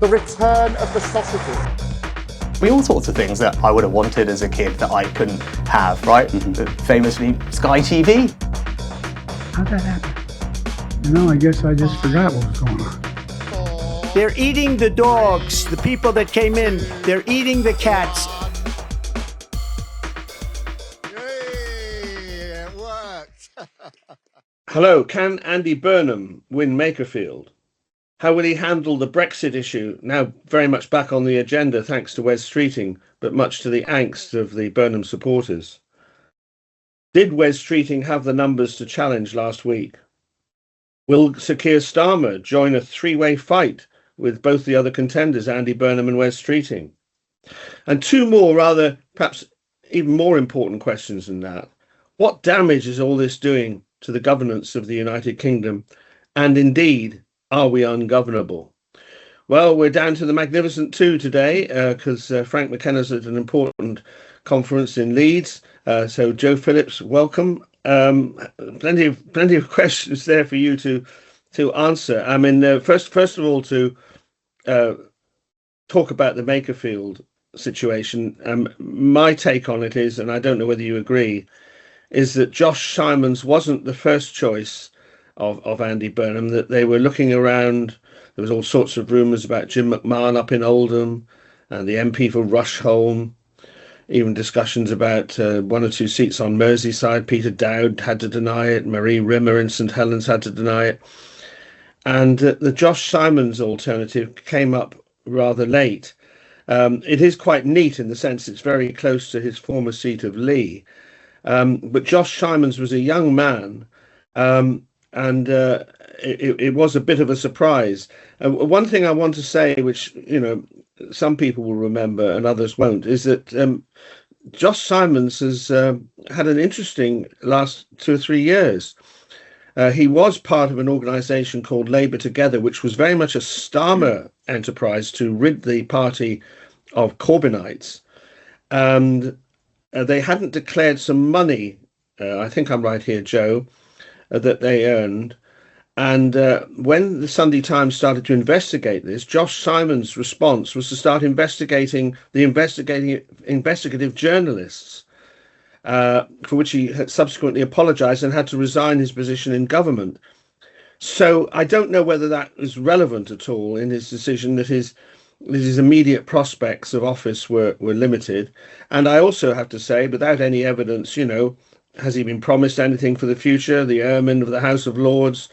the return of the sausages. All sorts of things that I would have wanted as a kid that I couldn't have, right? Famously, Sky TV. How'd that happen? I guess I just forgot what was going on. They're eating the dogs, the people that came in. They're eating the cats. Hey, it worked. Hello, can Andy Burnham win Makerfield? How will he handle the Brexit issue, now very much back on the agenda thanks to Wes Streeting, but much to the angst of the Burnham supporters? Did Wes Streeting have the numbers to challenge last week? Will Sir Keir Starmer join a three-way fight with both the other contenders, Andy Burnham and Wes Streeting? And two more rather, perhaps even more important questions than that. What damage is all this doing to the governance of the United Kingdom? And indeed, are we ungovernable? Well, we're down to the Magnificent Two today because Frank McKenna's at an important conference in Leeds. So Joe Phillips, welcome. Plenty of questions there for you to answer. I mean, first of all, to talk about the Makerfield situation. My take on it is, and I don't know whether you agree, is that Josh Simons wasn't the first choice of Andy Burnham, that they were looking around. There was all sorts of rumours about Jim McMahon up in Oldham and the MP for Rusholme, even discussions about one or two seats on Merseyside. Peter Dowd had to deny it, Marie Rimmer in St Helens had to deny it. And the Josh Simons alternative came up rather late. It is quite neat in the sense it's very close to his former seat of Lee. But Josh Simons was a young man, and it was a bit of a surprise. One thing I want to say, which some people will remember and others won't, is that Josh Simons has had an interesting last 2 or 3 years. He was part of an organisation called Labour Together, which was very much a Starmer enterprise to rid the party of Corbynites. And they hadn't declared some money, I think I'm right here, Joe, that they earned. And when the Sunday Times started to investigate this, Josh Simons' response was to start investigating the investigative journalists, for which he had subsequently apologised and had to resign his position in government. So I don't know whether that was relevant at all in his decision that his immediate prospects of office were limited. And I also have to say, without any evidence, has he been promised anything for the future? The ermine of the House of Lords,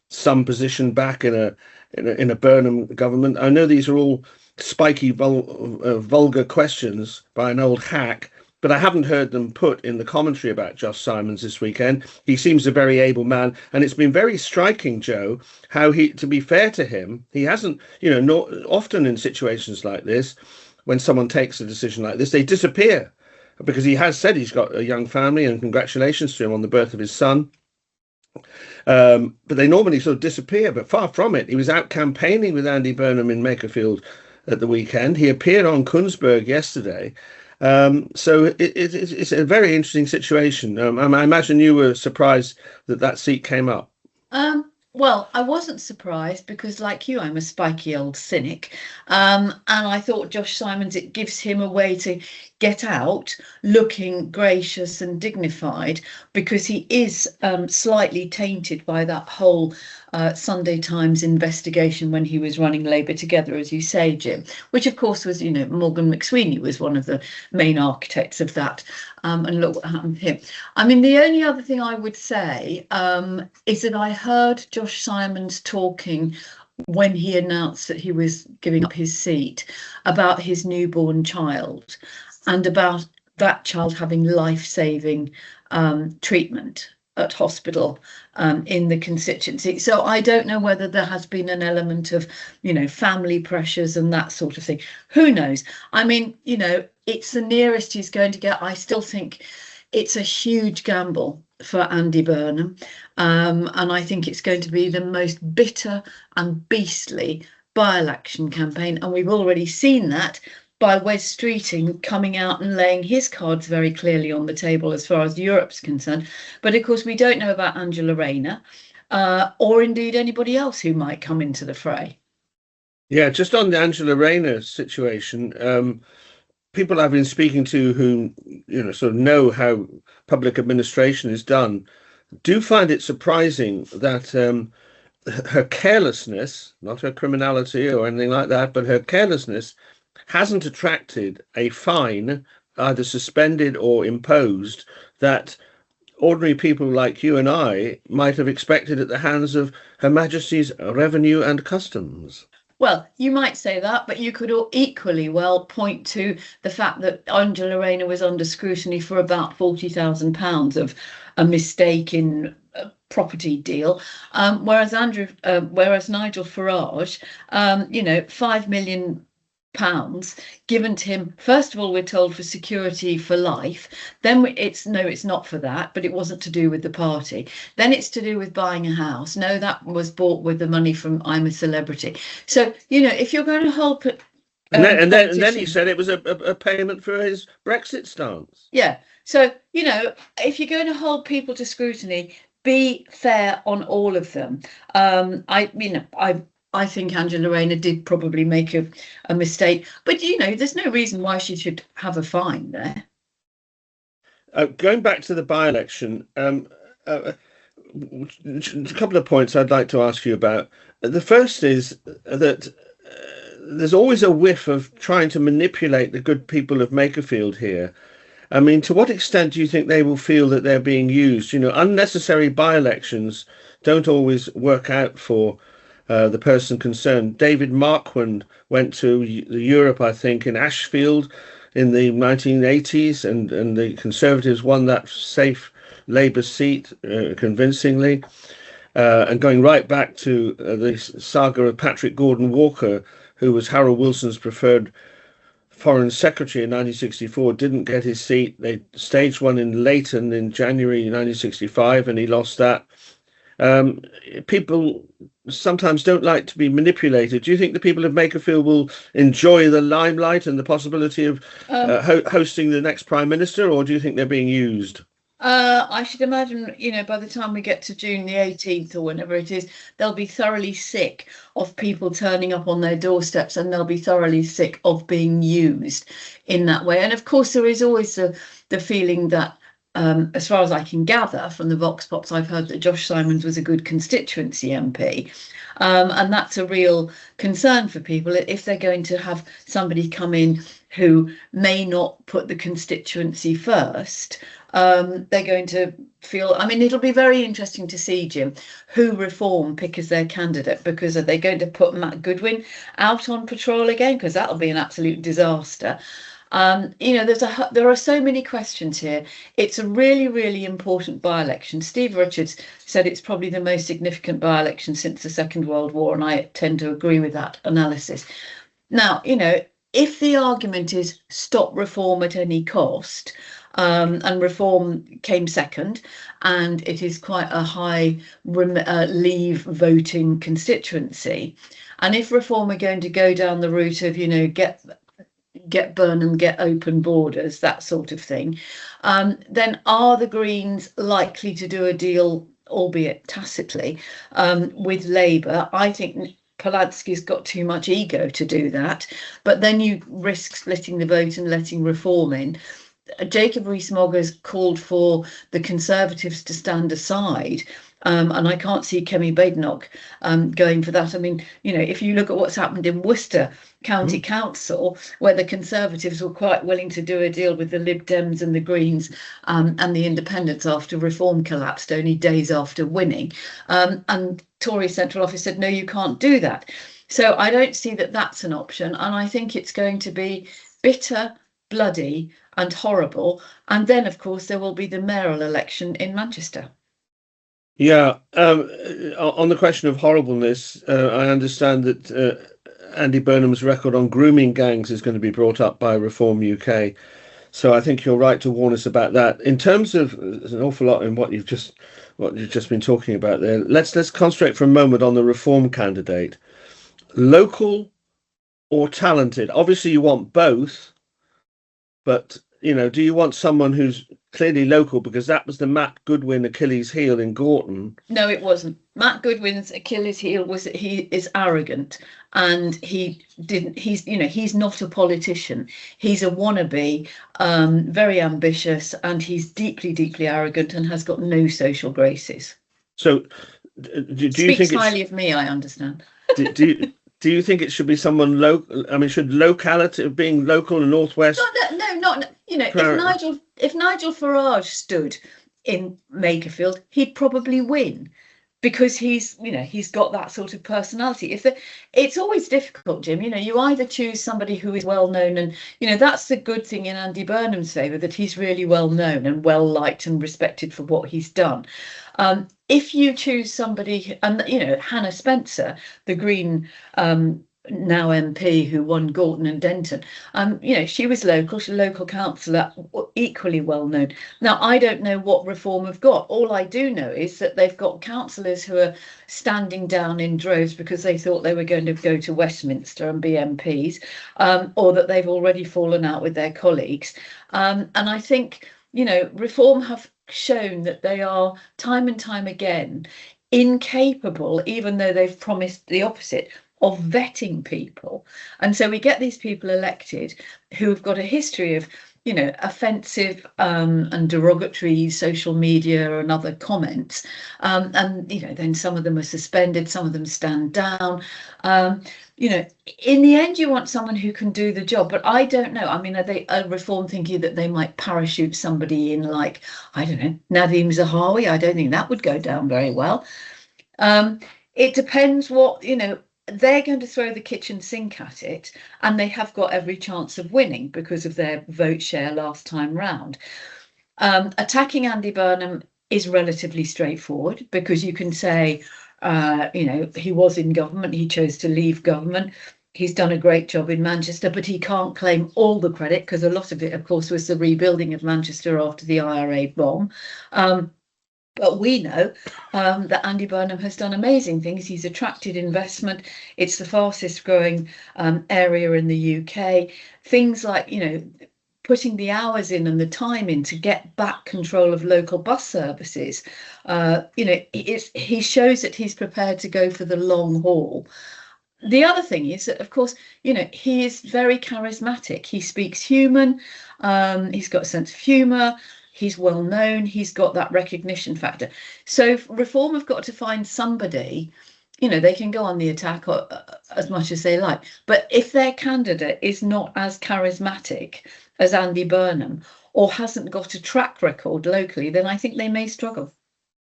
some position back in a Burnham government. I know these are all spiky, vulgar questions by an old hack, but I haven't heard them put in the commentary about Josh Simons this weekend. He seems a very able man, and it's been very striking, Joe, how to be fair to him, he hasn't, often in situations like this, when someone takes a decision like this, they disappear, because he has said he's got a young family, and congratulations to him on the birth of his son. But they normally sort of disappear, but far from it. He was out campaigning with Andy Burnham in Makerfield at the weekend. He appeared on Kunzberg yesterday. So it's a very interesting situation. I imagine you were surprised that seat came up. Well, I wasn't surprised because, like you, I'm a spiky old cynic. And I thought Josh Simons, it gives him a way to get out looking gracious and dignified, because he is slightly tainted by that whole Sunday Times investigation when he was running Labour Together, as you say, Jim, which of course was, Morgan McSweeney was one of the main architects of that. And look what happened to him. I mean, the only other thing I would say is that I heard Josh Simons talking when he announced that he was giving up his seat about his newborn child and about that child having life-saving treatment at hospital in the constituency. So I don't know whether there has been an element of, family pressures and that sort of thing. Who knows? I mean, it's the nearest he's going to get. I still think it's a huge gamble for Andy Burnham. And I think it's going to be the most bitter and beastly by-election campaign. And we've already seen that by Wes Streeting coming out and laying his cards very clearly on the table as far as Europe's concerned. But of course, we don't know about Angela Rayner or indeed anybody else who might come into the fray. Yeah, just on the Angela Rayner situation, people I've been speaking to who, sort of know how public administration is done, do find it surprising that her carelessness, not her criminality or anything like that, but her carelessness hasn't attracted a fine, either suspended or imposed, that ordinary people like you and I might have expected at the hands of Her Majesty's Revenue and Customs. Well, you might say that, but you could equally well point to the fact that Angela Rayner was under scrutiny for about £40,000 of a mistake in a property deal, whereas Nigel Farage, £5 million given to him. First of all, we're told for security for life. Then it's not for that, but it wasn't to do with the party. Then it's to do with buying a house. No, that was bought with the money from I'm a Celebrity. So if you're going to hold and then he said it was a payment for his Brexit stance. Yeah. So if you're going to hold people to scrutiny, be fair on all of them. I think Angela Rayner did probably make a mistake, but there's no reason why she should have a fine there. Going back to the by-election, a couple of points I'd like to ask you about. The first is that there's always a whiff of trying to manipulate the good people of Makerfield here. I mean, to what extent do you think they will feel that they're being used? Unnecessary by-elections don't always work out for the person concerned. David Marquand went to Europe, I think, in Ashfield in the 1980s, and the Conservatives won that safe Labour seat convincingly. And going right back to the saga of Patrick Gordon Walker, who was Harold Wilson's preferred Foreign Secretary in 1964, didn't get his seat. They staged one in Leighton in January 1965, and he lost that. People sometimes don't like to be manipulated. Do you think the people of Makerfield will enjoy the limelight and the possibility of hosting the next Prime Minister, or do you think they're being used? I should imagine, by the time we get to June the 18th or whenever it is, they'll be thoroughly sick of people turning up on their doorsteps, and they'll be thoroughly sick of being used in that way. And of course, there is always the feeling that, as far as I can gather from the Vox Pops, I've heard that Josh Simons was a good constituency MP. And that's a real concern for people if they're going to have somebody come in who may not put the constituency first. They're going to feel, it'll be very interesting to see, Jim, who Reform pick as their candidate, because are they going to put Matt Goodwin out on patrol again? Because that'll be an absolute disaster. There are so many questions here. It's a really, really important by-election. Steve Richards said it's probably the most significant by-election since the Second World War, and I tend to agree with that analysis. Now, if the argument is stop Reform at any cost, and Reform came second, and it is quite a high leave voting constituency, and if Reform are going to go down the route of, get Burnham, get open borders, that sort of thing, then are the Greens likely to do a deal, albeit tacitly, with Labour? I think Poladsky's got too much ego to do that, but then you risk splitting the vote and letting Reform in. Jacob Rees-Mogg has called for the Conservatives to stand aside, and I can't see Kemi Badenoch going for that. If you look at what's happened in Worcester County Council, where the Conservatives were quite willing to do a deal with the Lib Dems and the Greens and the Independents after Reform collapsed only days after winning, and Tory Central Office said, no, you can't do that. So I don't see that that's an option, and I think it's going to be bitter, bloody and horrible. And then, of course, there will be the mayoral election in Manchester. Yeah, on the question of horribleness, I understand that Andy Burnham's record on grooming gangs is going to be brought up by Reform UK. So I think you're right to warn us about that. In terms of, there's an awful lot in what you've just been talking about there. Let's concentrate for a moment on the Reform candidate. Local or talented? Obviously, you want both, but do you want someone who's clearly local, because that was the Matt Goodwin Achilles heel in Gorton? No, it wasn't. Matt Goodwin's Achilles heel was that he is arrogant, and he's not a politician. He's a wannabe, very ambitious, and he's deeply, deeply arrogant and has got no social graces. So do you Speaks think highly of me, I understand. do you think it should be someone local? I mean, should locality, being local in the Northwest? No, not if Nigel Farage stood in Makerfield, he'd probably win, because he's got that sort of personality. It's always difficult, Jim. You either choose somebody who is well known, and that's the good thing in Andy Burnham's favour, that he's really well known and well liked and respected for what he's done. If you choose somebody, and Hannah Spencer, the Green now MP who won Gorton and Denton, she was local, she's a local councillor, equally well known. Now, I don't know what Reform have got. All I do know is that they've got councillors who are standing down in droves because they thought they were going to go to Westminster and be MPs, or that they've already fallen out with their colleagues. And I think, Reform have shown that they are, time and time again, incapable, even though they've promised the opposite, of vetting people. And so we get these people elected who have got a history of offensive and derogatory social media and other comments, and then some of them are suspended, some of them stand down. In the end, you want someone who can do the job, but I don't know. I mean, are Reform thinking that they might parachute somebody in, like, I don't know, Nadeem Zahawi? I don't think that would go down very well. It depends what, they're going to throw the kitchen sink at it, and they have got every chance of winning because of their vote share last time round. Attacking Andy Burnham is relatively straightforward, because you can say, he was in government, he chose to leave government, he's done a great job in Manchester, but he can't claim all the credit, because a lot of it, of course, was the rebuilding of Manchester after the IRA bomb. But we know that Andy Burnham has done amazing things. He's attracted investment. It's the fastest growing area in the UK. Things like, putting the hours in and the time in to get back control of local bus services. He shows that he's prepared to go for the long haul. The other thing is that, of course, he is very charismatic. He speaks human. He's got a sense of humour. He's well known. He's got that recognition factor. So Reform have got to find somebody, they can go on the attack as much as they like. But if their candidate is not as charismatic as Andy Burnham, or hasn't got a track record locally, then I think they may struggle.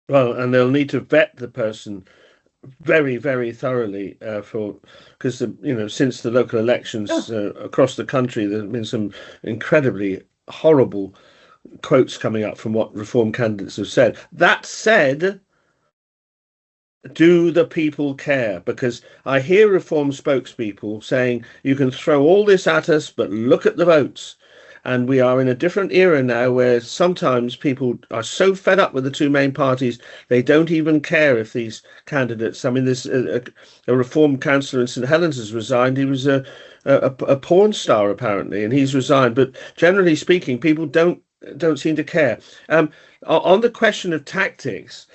Well, and they'll need to vet the person very, very thoroughly, because since the local elections across the country, there have been some incredibly horrible quotes coming up from what Reform candidates have said. That said, do the people care? Because I hear Reform spokespeople saying, you can throw all this at us, but look at the votes. And we are in a different era now, where sometimes people are so fed up with the two main parties, they don't even care if these candidates. I mean, there's a Reform councillor in St Helens has resigned. He was a porn star, apparently, and he's resigned. But generally speaking, people don't seem to care. On the question of tactics,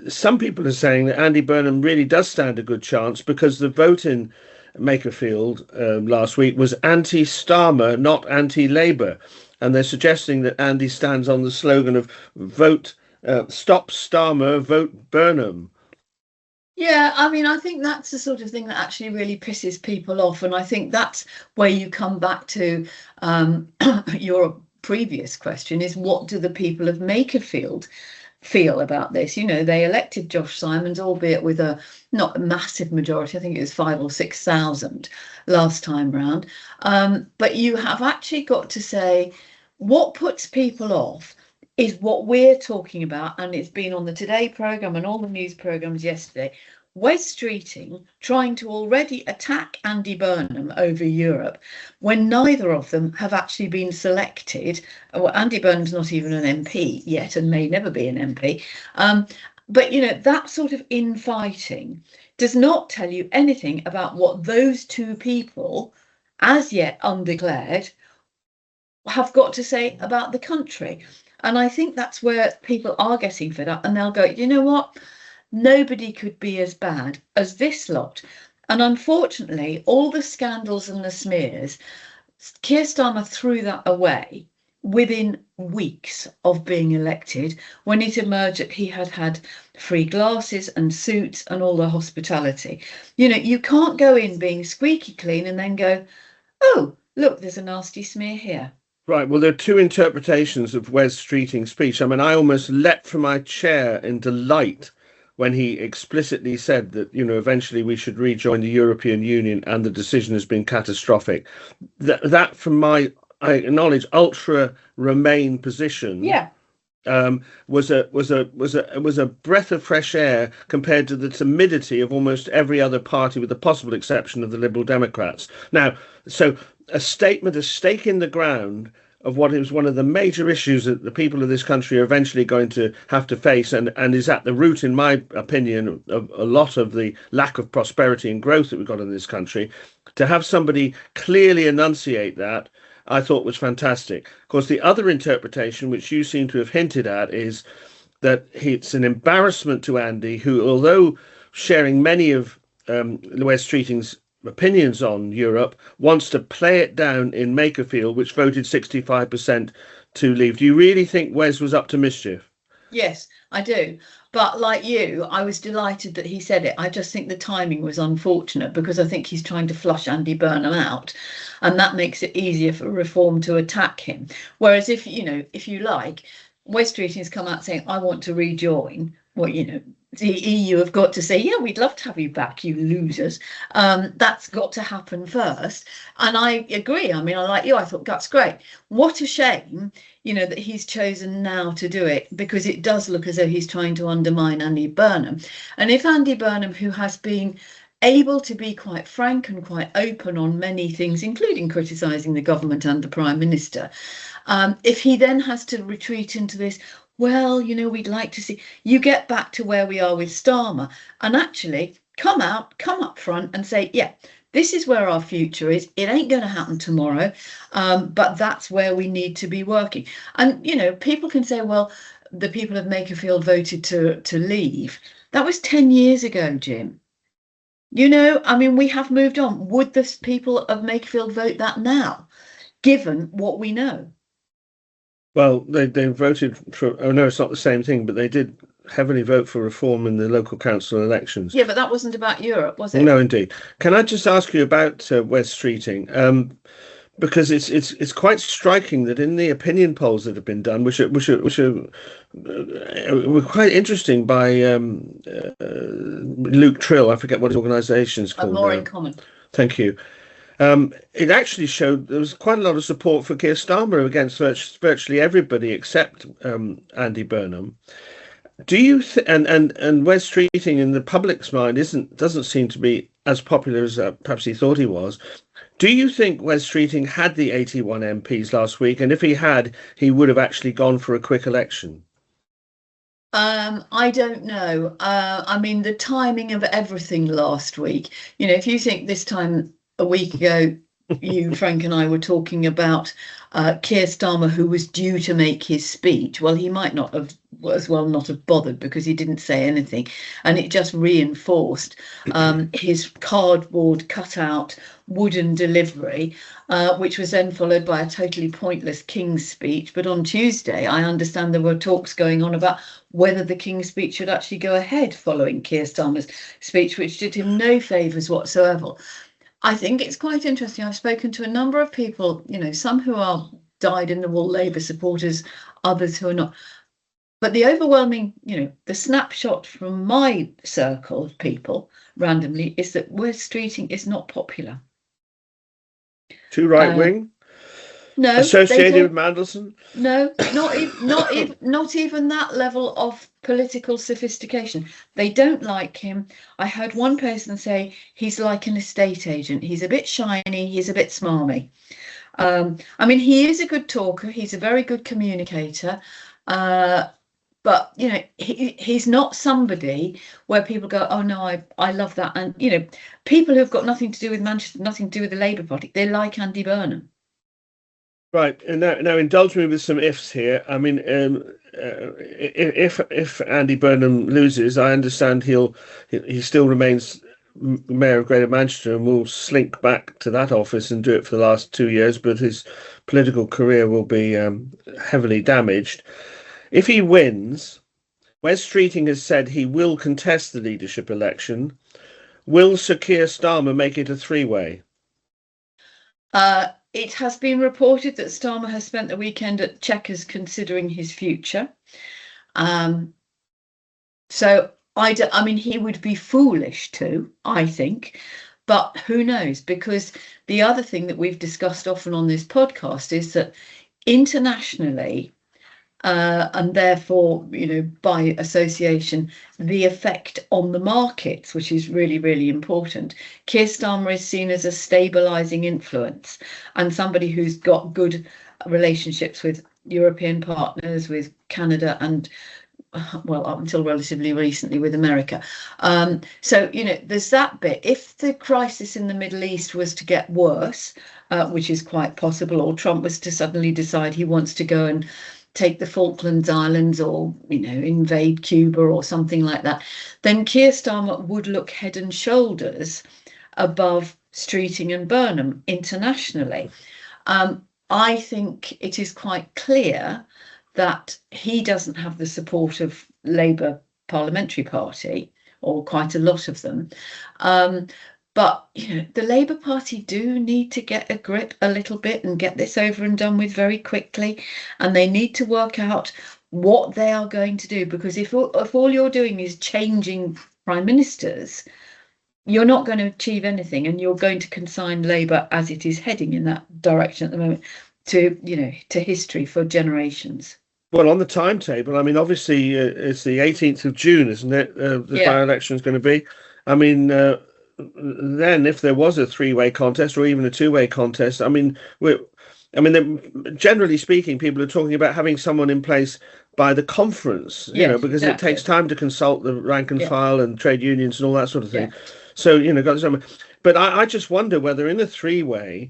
some people are saying that Andy Burnham really does stand a good chance, because the vote in Makerfield last week was anti-Starmer, not anti-Labour, and they're suggesting that Andy stands on the slogan of vote stop Starmer, vote Burnham. Yeah, I mean, I think that's the sort of thing that actually really pisses people off, and I think that's where you come back to your previous question, is what do the people of Makerfield feel about this? They elected Josh Simons, albeit with not a massive majority. I think it was 5,000 or 6,000 last time round. But you have actually got to say, what puts people off is what we're talking about, and it's been on the Today programme and all the news programmes yesterday. Wes Streeting trying to already attack Andy Burnham over Europe, when neither of them have actually been selected. Well, Andy Burnham's not even an MP yet, and may never be an MP. But that sort of infighting does not tell you anything about what those two people, as yet undeclared, have got to say about the country. And I think that's where people are getting fed up, and they'll go, you know what? Nobody could be as bad as this lot. And unfortunately, all the scandals and the smears, Keir Starmer threw that away within weeks of being elected, when it emerged that he had had free glasses and suits and all the hospitality. You know, you can't go in being squeaky clean and then go, oh, look, there's a nasty smear here. Right. Well, there are two interpretations of Wes Streeting's speech. I mean, I almost leapt from my chair in delight when he explicitly said that, you know, eventually we should rejoin the European Union and the decision has been catastrophic. That from my, I acknowledge, ultra Remain position. Yeah. Was a breath of fresh air compared to the timidity of almost every other party, with the possible exception of the Liberal Democrats. Now, so a statement, a stake in the ground of what is one of the major issues that the people of this country are eventually going to have to face, and is at the root, in my opinion, of a lot of the lack of prosperity and growth that we've got in this country. To have somebody clearly enunciate that, I thought was fantastic. Of course, the other interpretation, which you seem to have hinted at, is that it's an embarrassment to Andy, who, although sharing many of Wes Streeting's opinions on Europe, wants to play it down in Makerfield, which voted 65% to leave. Do you really think Wes was up to mischief? Yes, I do. But like you, I was delighted that he said it. I just think the timing was unfortunate, because I think he's trying to flush Andy Burnham out, and that makes it easier for Reform to attack him. Whereas if, you know, if you like, Wes Streeting's come out saying, I want to rejoin. Well, you know, the EU have got to say, yeah, we'd love to have you back, you losers. That's got to happen first. And I agree. I mean, I like you. I thought that's great. What a shame, you know, that he's chosen now to do it, because it does look as though he's trying to undermine Andy Burnham. And if Andy Burnham, who has been able to be quite frank and quite open on many things, including criticising the government and the Prime Minister, if he then has to retreat into this, well, you know, we'd like to see, you get back to where we are with Starmer, and actually come up front and say, yeah, this is where our future is. It ain't going to happen tomorrow, but that's where we need to be working. And, you know, people can say, well, the people of Makerfield voted to leave. That was 10 years ago, Jim. You know, I mean, we have moved on. Would the people of Makerfield vote that now, given what we know? Well, they voted for, oh no, it's not the same thing, but they did heavily vote for reform in the local council elections. Yeah, but that wasn't about Europe, was it? No, indeed. Can I just ask you about Wes Streeting? Because it's quite striking that in the opinion polls that have been done, which were quite interesting by Luke Trill, I forget what his organisation is called. More in Common. Thank you. It actually showed there was quite a lot of support for Keir Starmer against virtually everybody except Andy Burnham. Do you and Wes Streeting in the public's mind doesn't seem to be as popular as perhaps he thought he was. Do you think Wes Streeting had the 81 MPs last week, and if he had, he would have actually gone for a quick election? I don't know. I mean, the timing of everything last week, you know, if you think this time a week ago, you, Frank, and I were talking about Keir Starmer, who was due to make his speech. Well, he might not have bothered, because he didn't say anything, and it just reinforced his cardboard cutout wooden delivery, which was then followed by a totally pointless King's speech. But on Tuesday, I understand there were talks going on about whether the King's speech should actually go ahead following Keir Starmer's speech, which did him no favours whatsoever. I think it's quite interesting. I've spoken to a number of people, you know, some who are dyed-in-the-wool Labour supporters, others who are not. But the overwhelming, you know, the snapshot from my circle of people randomly is that Wes Streeting is not popular. Too right-wing? No. Associated with Mandelson? No, not even that level of political sophistication. They don't like him. I heard one person say he's like an estate agent. He's a bit shiny. He's a bit smarmy. I mean, he is a good talker. He's a very good communicator. But, you know, he's not somebody where people go, oh, no, I love that. And, you know, people who've got nothing to do with Manchester, nothing to do with the Labour Party, they like Andy Burnham. Right, and now indulge me with some ifs here. I mean, if Andy Burnham loses, I understand he still remains mayor of Greater Manchester and will slink back to that office and do it for the last 2 years, but his political career will be heavily damaged. If he wins, Wes Streeting has said he will contest the leadership election. Will Sir Keir Starmer make it a three-way? It has been reported that Starmer has spent the weekend at Chequers considering his future. So I mean, he would be foolish to, I think, but who knows? Because the other thing that we've discussed often on this podcast is that internationally, and therefore, by association, the effect on the markets, which is really, really important. Keir Starmer is seen as a stabilising influence and somebody who's got good relationships with European partners, with Canada, and well, up until relatively recently with America. So, there's that bit. If the crisis in the Middle East was to get worse, which is quite possible, or Trump was to suddenly decide he wants to go and take the Falklands Islands, or invade Cuba or something like that, then Keir Starmer would look head and shoulders above Streeting and Burnham internationally. I think it is quite clear that he doesn't have the support of Labour Parliamentary Party, or quite a lot of them. But the Labour Party do need to get a grip a little bit and get this over and done with very quickly. And they need to work out what they are going to do, because if all you're doing is changing prime ministers, you're not going to achieve anything, and you're going to consign Labour, as it is heading in that direction at the moment, to history for generations. Well, on the timetable, I mean, obviously it's the 18th of June, isn't it? The by-election is going to be. I mean, then if there was a three-way contest or even a two-way contest, I mean, generally speaking, people are talking about having someone in place by the conference, because it takes time to consult the rank and file and trade unions and all that sort of thing. So, but I just wonder whether in a three-way,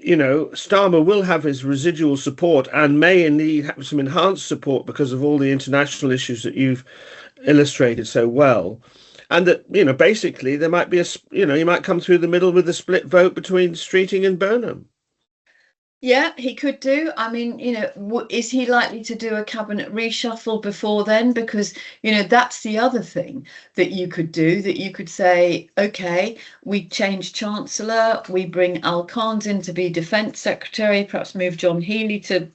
Starmer will have his residual support and may indeed have some enhanced support because of all the international issues that you've illustrated so well. And that, basically there might be he might come through the middle with a split vote between Streeting and Burnham. Yeah, he could do. I mean, is he likely to do a cabinet reshuffle before then? Because, that's the other thing that you could do, that you could say, OK, we change Chancellor, we bring Al Khan's in to be Defence Secretary, perhaps move John Healey to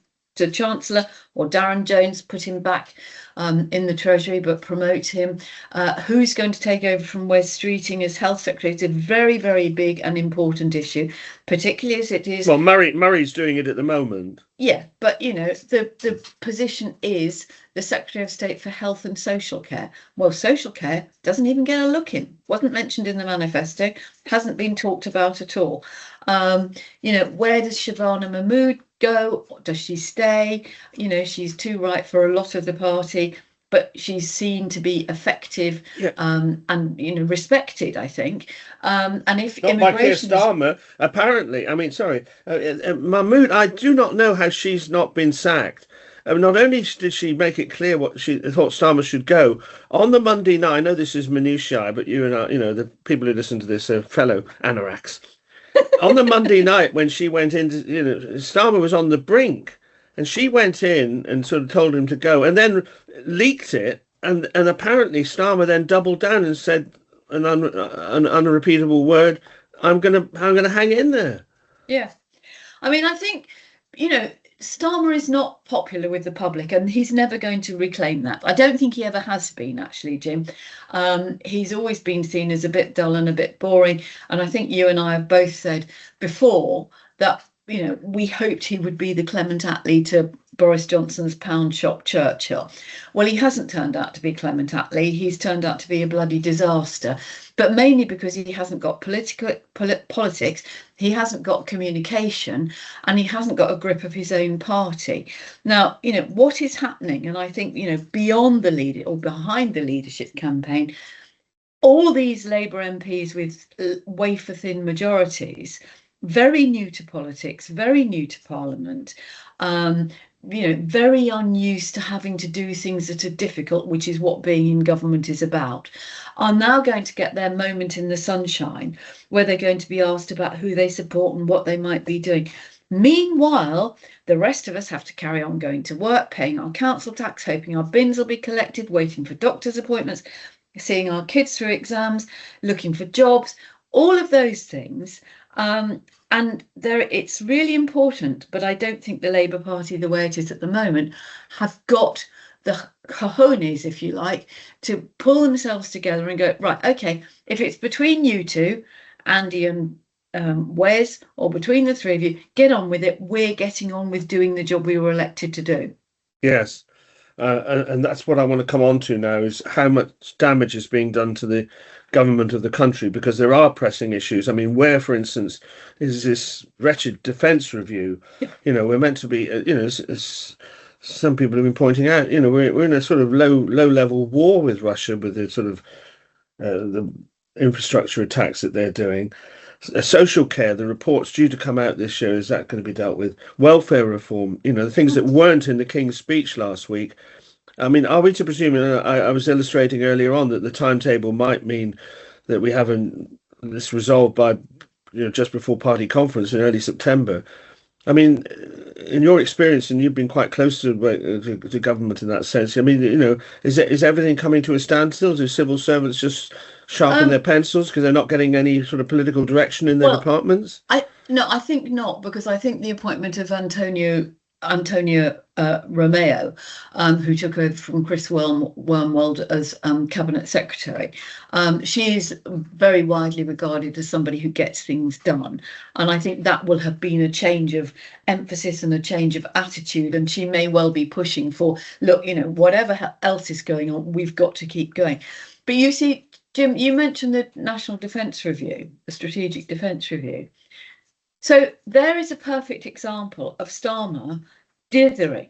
Chancellor, or Darren Jones, put him back in the Treasury, but promote him. Who's going to take over from Wes Streeting as Health Secretary? It's a very, very big and important issue, particularly as it is. Well, Murray's doing it at the moment. Yeah, but the position is the Secretary of State for Health and Social Care. Well, social care doesn't even get a look in. Wasn't mentioned in the manifesto. Hasn't been talked about at all. Where does Shabana Mahmood go? Does she stay? She's too right for a lot of the party, but she's seen to be effective and respected, I think. And if not by Keir Starmer, apparently. I mean, sorry, Mahmood. I do not know how she's not been sacked. Not only did she make it clear what she thought Starmer should go on the Monday night. I know this is minutiae, but you and I, the people who listen to this are fellow anoraks. On the Monday night when she went in, Starmer was on the brink, and she went in and sort of told him to go, and then leaked it, and apparently Starmer then doubled down and said an unrepeatable word. I'm gonna hang in there. Yeah, I mean, I think Starmer is not popular with the public, and he's never going to reclaim that. I don't think he ever has been, actually, Jim. He's always been seen as a bit dull and a bit boring. And I think you and I have both said before that, we hoped he would be the Clement Attlee to Boris Johnson's pound shop Churchill. Well, he hasn't turned out to be Clement Attlee. He's turned out to be a bloody disaster, but mainly because he hasn't got politics, he hasn't got communication, and he hasn't got a grip of his own party. Now, what is happening, and I think, beyond the leader or behind the leadership campaign, all these Labour MPs with wafer-thin majorities, very new to politics, very new to Parliament, very unused to having to do things that are difficult, which is what being in government is about, are now going to get their moment in the sunshine where they're going to be asked about who they support and what they might be doing. Meanwhile, the rest of us have to carry on going to work, paying our council tax, hoping our bins will be collected, waiting for doctor's appointments, seeing our kids through exams, looking for jobs, all of those things. And it's really important, but I don't think the Labour Party, the way it is at the moment, have got the cojones, if you like, to pull themselves together and go, right, okay, if it's between you two, Andy and Wes, or between the three of you, get on with it. We're getting on with doing the job we were elected to do. Yes. And that's what I want to come on to now, is how much damage is being done to the government of the country, because there are pressing issues. I mean, where, for instance, is this wretched defence review? We're meant to be, as some people have been pointing out, we're in a sort of low level war with Russia, with the sort of the infrastructure attacks that they're doing. Social care, the report's due to come out this year. Is that going to be dealt with? Welfare reform, the things that weren't in the King's speech last week. I mean, are we to presume, I was illustrating earlier on, that the timetable might mean that we have this resolved by, just before party conference in early September? I mean, in your experience, and you've been quite close to government in that sense, I mean, is everything coming to a standstill? Do civil servants just sharpen their pencils because they're not getting any sort of political direction in their departments? No, I think not, because I think the appointment of Antonia Romeo, who took over from Chris Wormwold as Cabinet Secretary, she is very widely regarded as somebody who gets things done. And I think that will have been a change of emphasis and a change of attitude. And she may well be pushing for, look, whatever else is going on, we've got to keep going. But you see, Jim, you mentioned the National Defence Review, the Strategic Defence Review. So there is a perfect example of Starmer dithering.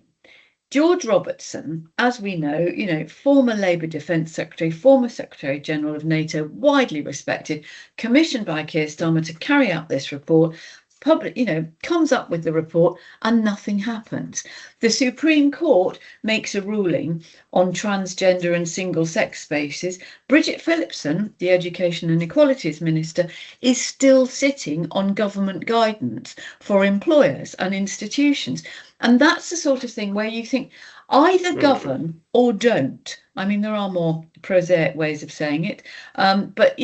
George Robertson, as we know, former Labour Defence Secretary, former Secretary General of NATO, widely respected, commissioned by Keir Starmer to carry out this report, comes up with the report and nothing happens. The Supreme Court makes a ruling on transgender and single-sex spaces. Bridget Phillipson, the Education and Equalities Minister, is still sitting on government guidance for employers and institutions. And that's the sort of thing where you think either govern or don't. I mean, there are more prosaic ways of saying it, but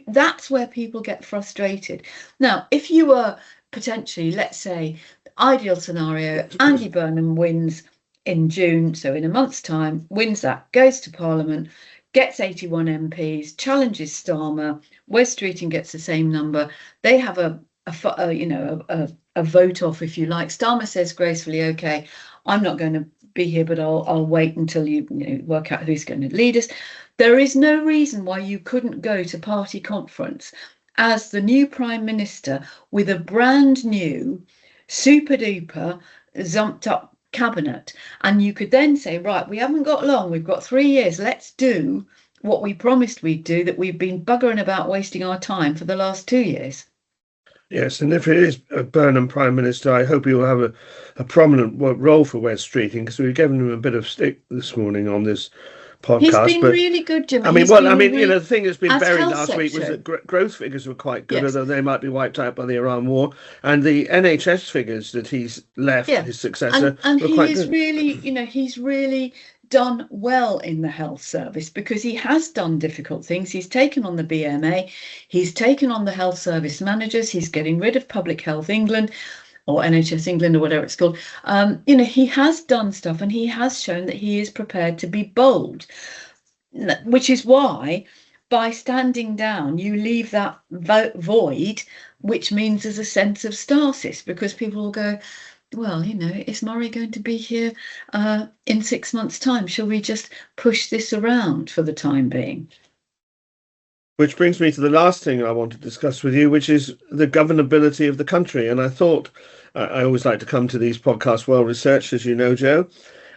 that's where people get frustrated. Now, if you were potentially, let's say, ideal scenario, Andy Burnham wins in June, so in a month's time, wins that, goes to Parliament, gets 81 MPs, challenges Starmer, Wes Streeting gets the same number. They have a vote off, if you like. Starmer says gracefully, okay, I'm not going to be here, but I'll wait until you work out who's going to lead us. There is no reason why you couldn't go to party conference as the new Prime Minister with a brand new, super duper, zumped up cabinet. And you could then say, right, we haven't got long, we've got 3 years, let's do what we promised we'd do, that we've been buggering about wasting our time for the last 2 years. Yes, and if it is a Burnham Prime Minister, I hope he will have a prominent role for Wes Streeting, because we've given him a bit of stick this morning on this podcast. He's been really good, Jim. The thing that's been buried last week was that growth figures were quite good, although they might be wiped out by the Iran war. And the NHS figures that he's left, his successor, and were he quite is good. really, he's really done well in the health service, because he has done difficult things. He's taken on the BMA, he's taken on the health service managers, he's getting rid of Public Health England, or NHS England, or whatever it's called. He has done stuff, and he has shown that he is prepared to be bold, which is why by standing down, you leave that void, which means there's a sense of stasis, because people will go, well, is Murray going to be here in 6 months' time? Shall we just push this around for the time being? Which brings me to the last thing I want to discuss with you, which is the governability of the country. And I thought, I always like to come to these podcasts well researched, as you know, Joe,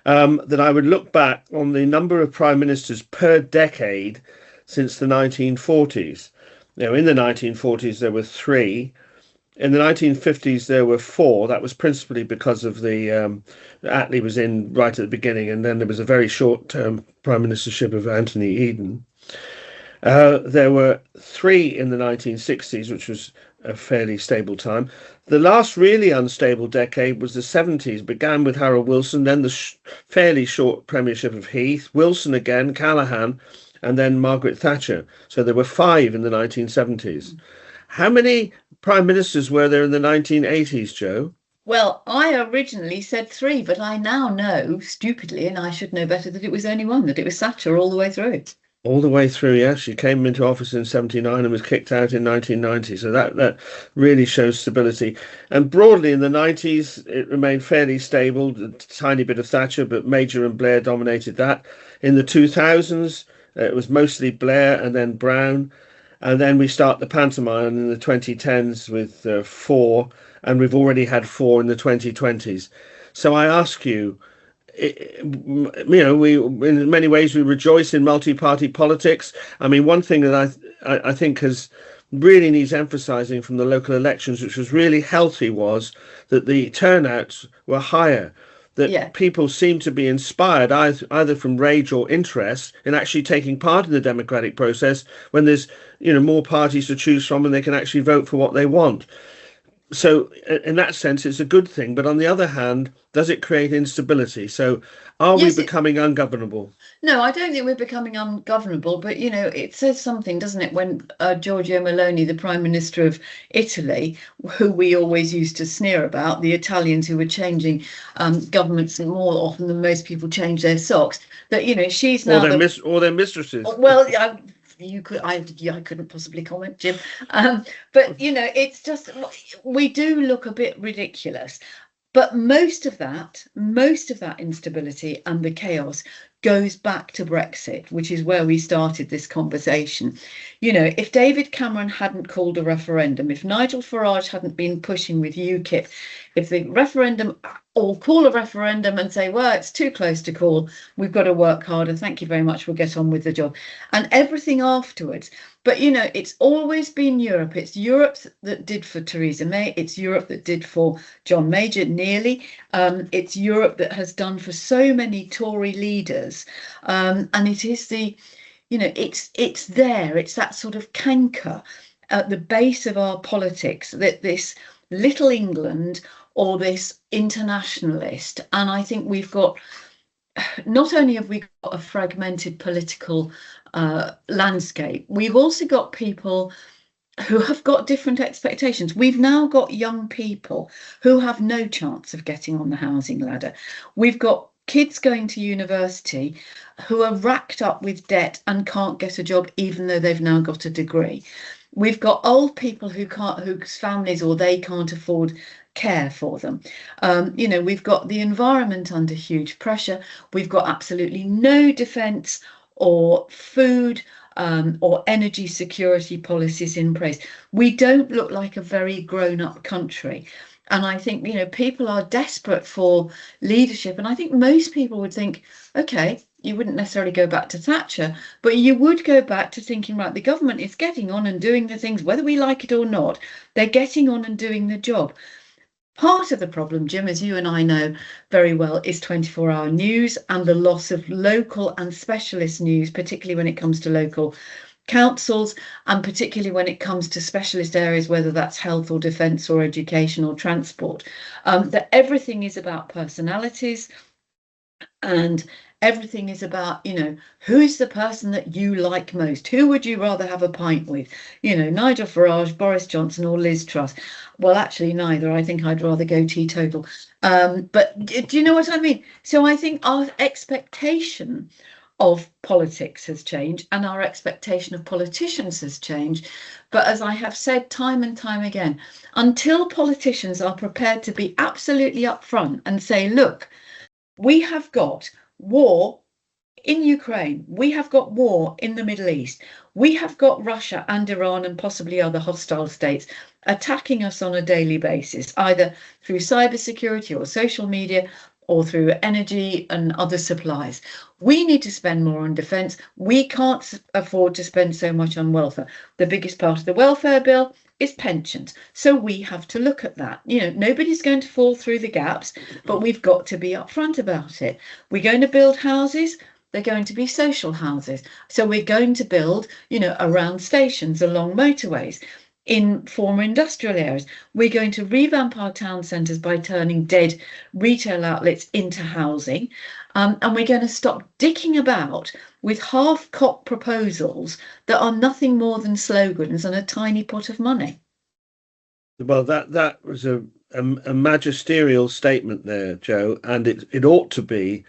that I would look back on the number of prime ministers per decade since the 1940s. Now, in the 1940s, there were 3. In the 1950s, there were 4. That was principally because of the Attlee was in right at the beginning, and then there was a very short-term prime ministership of Anthony Eden. There were 3 in the 1960s, which was a fairly stable time. The last really unstable decade was the 70s. Began with Harold Wilson, then the fairly short premiership of Heath, Wilson again, Callaghan, and then Margaret Thatcher. So there were 5 in the 1970s. How many prime ministers were there in the 1980s, Joe? Well, I originally said 3, but I now know, stupidly, and I should know better, that it was only 1, that it was Thatcher all the way through. All the way through, yes. She came into office in 79 and was kicked out in 1990. So that really shows stability. And broadly in the 90s, it remained fairly stable, a tiny bit of Thatcher, but Major and Blair dominated that. In the 2000s, it was mostly Blair and then Brown. And then we start the pantomime in the 2010s with 4, and we've already had 4 in the 2020s. So I ask you, we in many ways we rejoice in multi-party politics. I mean, one thing that I think has really needs emphasising from the local elections, which was really healthy, was that the turnouts were higher. That people seem to be inspired either from rage or interest in actually taking part in the democratic process when there's more parties to choose from and they can actually vote for what they want. So in that sense, it's a good thing. But on the other hand, does it create instability? So are we becoming ungovernable? No, I don't think we're becoming ungovernable. But, it says something, doesn't it, when Giorgio Meloni, the Prime Minister of Italy, who we always used to sneer about, the Italians who were changing governments more often than most people change their socks, that, she's now... Or their mistresses. Well, I couldn't possibly comment, Jim. But it's just, we do look a bit ridiculous. But most of that instability and the chaos goes back to Brexit, which is where we started this conversation. If David Cameron hadn't called a referendum, if Nigel Farage hadn't been pushing with UKIP, if the referendum, or call a referendum and say, well, it's too close to call, we've got to work harder, thank you very much, we'll get on with the job, and everything afterwards. But, it's always been Europe. It's Europe that did for Theresa May. It's Europe that did for John Major, nearly. It's Europe that has done for so many Tory leaders. And it is it's there. It's that sort of canker at the base of our politics, that this little England or this internationalist. And I think we've got, not only have we got a fragmented political landscape, we've also got people who have got different expectations. We've now got young people who have no chance of getting on the housing ladder. We've got kids going to university who are racked up with debt and can't get a job even though they've now got a degree. We've got old people whose families or they can't afford care for them. We've got the environment under huge pressure. We've got absolutely no defence or food or energy security policies in place. We don't look like a very grown-up country. And I think, people are desperate for leadership. And I think most people would think, OK, you wouldn't necessarily go back to Thatcher, but you would go back to thinking, right, the government is getting on and doing the things, whether we like it or not, they're getting on and doing the job. Part of the problem, Jim, as you and I know very well, is 24-hour news and the loss of local and specialist news, particularly when it comes to local councils and particularly when it comes to specialist areas, whether that's health or defence or education or transport, that everything is about personalities and everything is about, who is the person that you like most? Who would you rather have a pint with? Nigel Farage, Boris Johnson or Liz Truss? Well, actually, neither. I think I'd rather go teetotal. But do you know what I mean? So I think our expectation of politics has changed and our expectation of politicians has changed. But as I have said time and time again, until politicians are prepared to be absolutely upfront and say, look, we have got war in Ukraine, we have got war in the Middle East, we have got Russia and Iran and possibly other hostile states attacking us on a daily basis, either through cybersecurity or social media or through energy and other supplies. We need to spend more on defence. We can't afford to spend so much on welfare. The biggest part of the welfare bill is pensions. So we have to look at that. Nobody's going to fall through the gaps, but we've got to be upfront about it. We're going to build houses. They're going to be social houses. So we're going to build, around stations, along motorways, in former industrial areas. We're going to revamp our town centres by turning dead retail outlets into housing. And we're going to stop dicking about with half-cocked proposals that are nothing more than slogans and a tiny pot of money. Well, that was a magisterial statement there, Joe, and it ought to be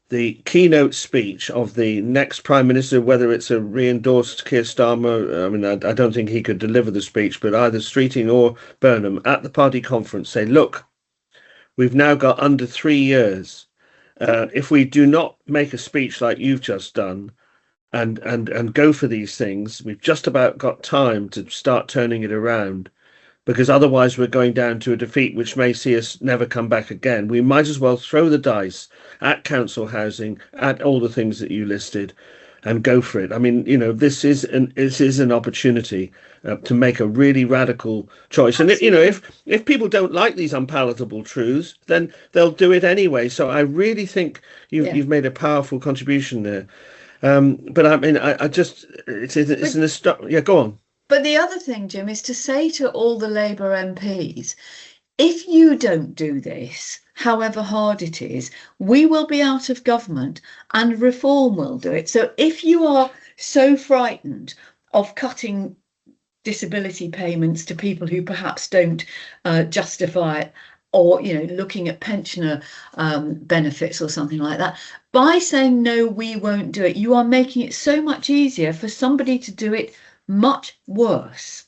the keynote speech of the next Prime Minister, whether it's a re-endorsed Keir Starmer. I mean, I don't think he could deliver the speech, but either Streeting or Burnham at the party conference say, look, we've now got under 3 years. If we do not make a speech like you've just done and go for these things, we've just about got time to start turning it around, because otherwise we're going down to a defeat which may see us never come back again. We might as well throw the dice at council housing, at all the things that you listed, and go for it. I mean, this is an opportunity to make a really radical choice. Absolutely. And if people don't like these unpalatable truths, then they'll do it anyway. So I really think you've made a powerful contribution there. But I mean, go on. But the other thing, Jim, is to say to all the Labour MPs, if you don't do this, however hard it is, we will be out of government and Reform will do it. So if you are so frightened of cutting disability payments to people who perhaps don't justify it, or looking at pensioner benefits or something like that, by saying no, we won't do it, you are making it so much easier for somebody to do it much worse.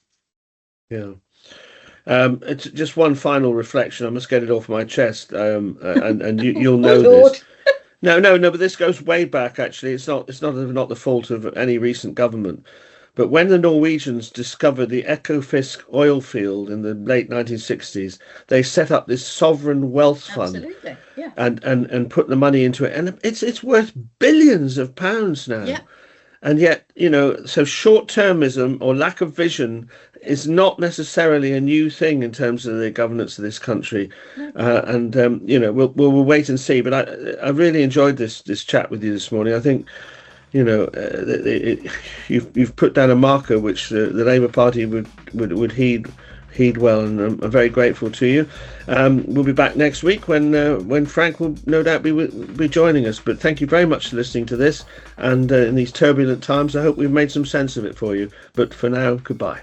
Yeah. It's just one final reflection. I must get it off my chest, and you'll know this. No, but this goes way back. Actually, it's not the fault of any recent government. But when the Norwegians discovered the Ekofisk oil field in the late 1960s, they set up this sovereign wealth fund. Absolutely, yeah. and put the money into it, and it's worth billions of pounds now. Yeah. And yet, so short-termism or lack of vision is not necessarily a new thing in terms of the governance of this country. No. We'll wait and see. But I really enjoyed this chat with you this morning. I think, you've put down a marker which the Labour Party would heed well, and I'm very grateful to you. We'll be back next week when Frank will no doubt be joining us. But thank you very much for listening to this, and in these turbulent times, I hope we've made some sense of it for you. But for now, goodbye.